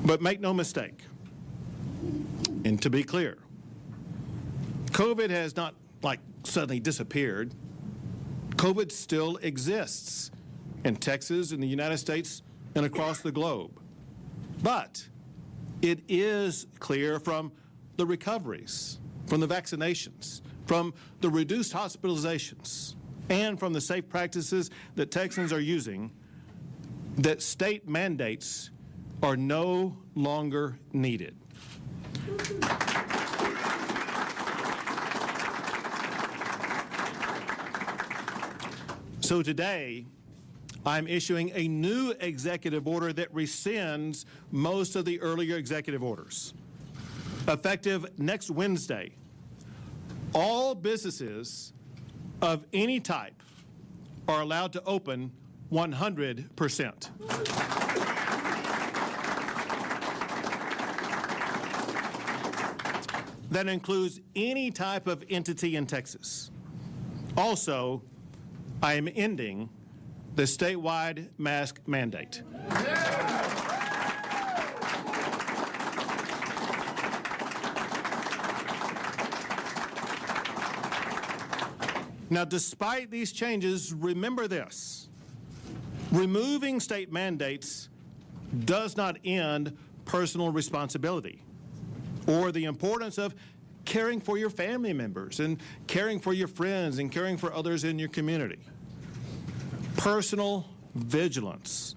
But make no mistake, and to be clear, COVID has not suddenly disappeared. COVID still exists in Texas, in the United States, and across the globe. But it is clear from the recoveries, from the vaccinations, from the reduced hospitalizations, and from the safe practices that Texans are using, that state mandates are no longer needed. So today, I'm issuing a new executive order that rescinds most of the earlier executive orders. Effective next Wednesday, all businesses of any type are allowed to open 100%. That includes any type of entity in Texas. Also, I am ending the statewide mask mandate. Now, despite these changes, remember this: removing state mandates does not end personal responsibility or the importance of caring for your family members and caring for your friends and caring for others in your community. Personal vigilance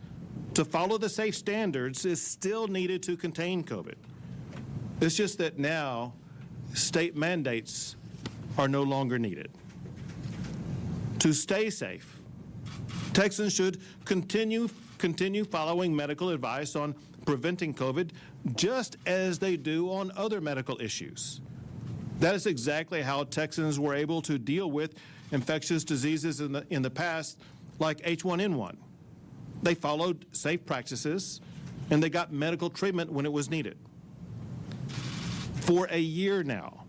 to follow the safe standards is still needed to contain COVID. It's just that now state mandates are no longer needed. To stay safe, Texans should continue following medical advice on preventing COVID just as they do on other medical issues. That is exactly how Texans were able to deal with infectious diseases in the past, like H1N1. They followed safe practices and they got medical treatment when it was needed. For a year now,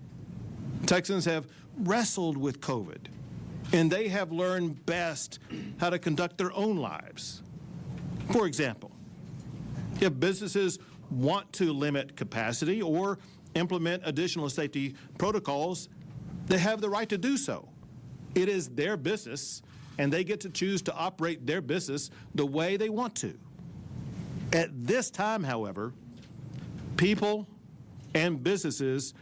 Texans have wrestled with COVID, and they have learned best how to conduct their own lives. For example, if businesses want to limit capacity or implement additional safety protocols, they have the right to do so. It is their business, and they get to choose to operate their business the way they want to. At this time, however, people and businesses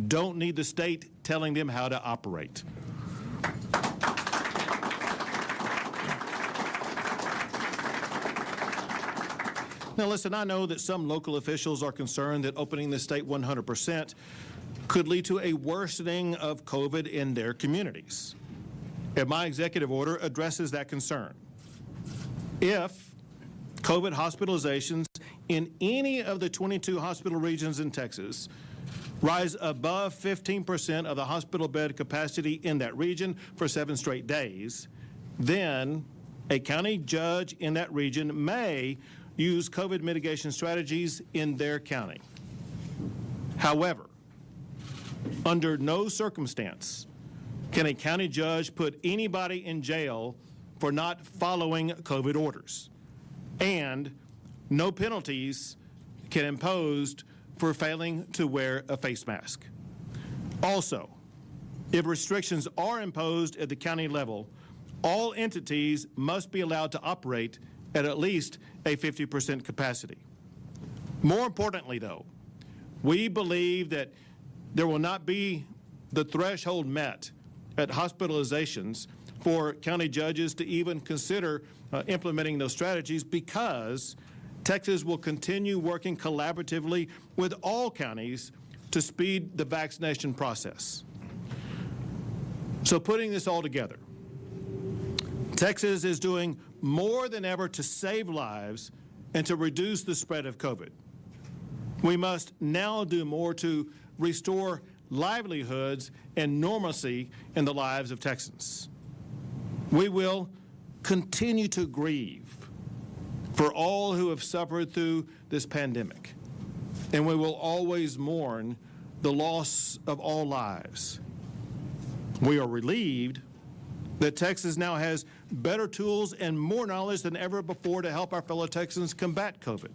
don't need the state telling them how to operate. Now listen, I know that some local officials are concerned that opening the state 100% could lead to a worsening of COVID in their communities. And my executive order addresses that concern. If COVID hospitalizations in any of the 22 hospital regions in Texas rise above 15% of the hospital bed capacity in that region for 7 straight days, then a county judge in that region may use COVID mitigation strategies in their county. However, under no circumstance can a county judge put anybody in jail for not following COVID orders, and no penalties can impose for failing to wear a face mask. Also, if restrictions are imposed at the county level, all entities must be allowed to operate at least a 50% capacity. More importantly, though, we believe that there will not be the threshold met at hospitalizations for county judges to even consider implementing those strategies, because Texas will continue working collaboratively with all counties to speed the vaccination process. So putting this all together, Texas is doing more than ever to save lives and to reduce the spread of COVID. We must now do more to restore livelihoods and normalcy in the lives of Texans. We will continue to grieve for all who have suffered through this pandemic, and we will always mourn the loss of all lives. We are relieved that Texas now has better tools and more knowledge than ever before to help our fellow Texans combat COVID.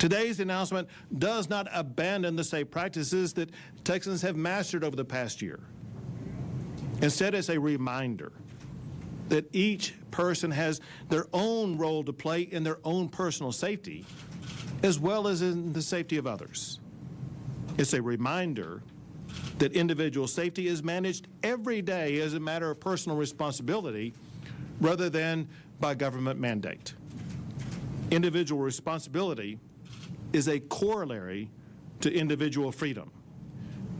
Today's announcement does not abandon the safe practices that Texans have mastered over the past year. Instead, it's a reminder that each person has their own role to play in their own personal safety, as well as in the safety of others. It's a reminder that individual safety is managed every day as a matter of personal responsibility rather than by government mandate. Individual responsibility is a corollary to individual freedom.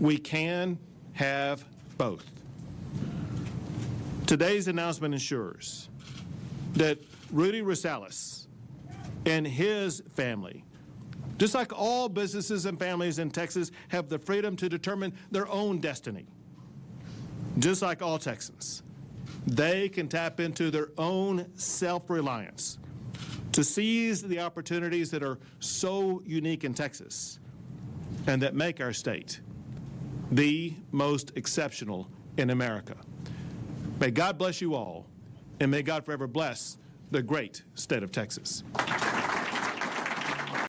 We can have both. Today's announcement ensures that Rudy Rosales and his family, just like all businesses and families in Texas, have the freedom to determine their own destiny. Just like all Texans, they can tap into their own self-reliance to seize the opportunities that are so unique in Texas and that make our state the most exceptional in America. May God bless you all, and may God forever bless the great state of Texas.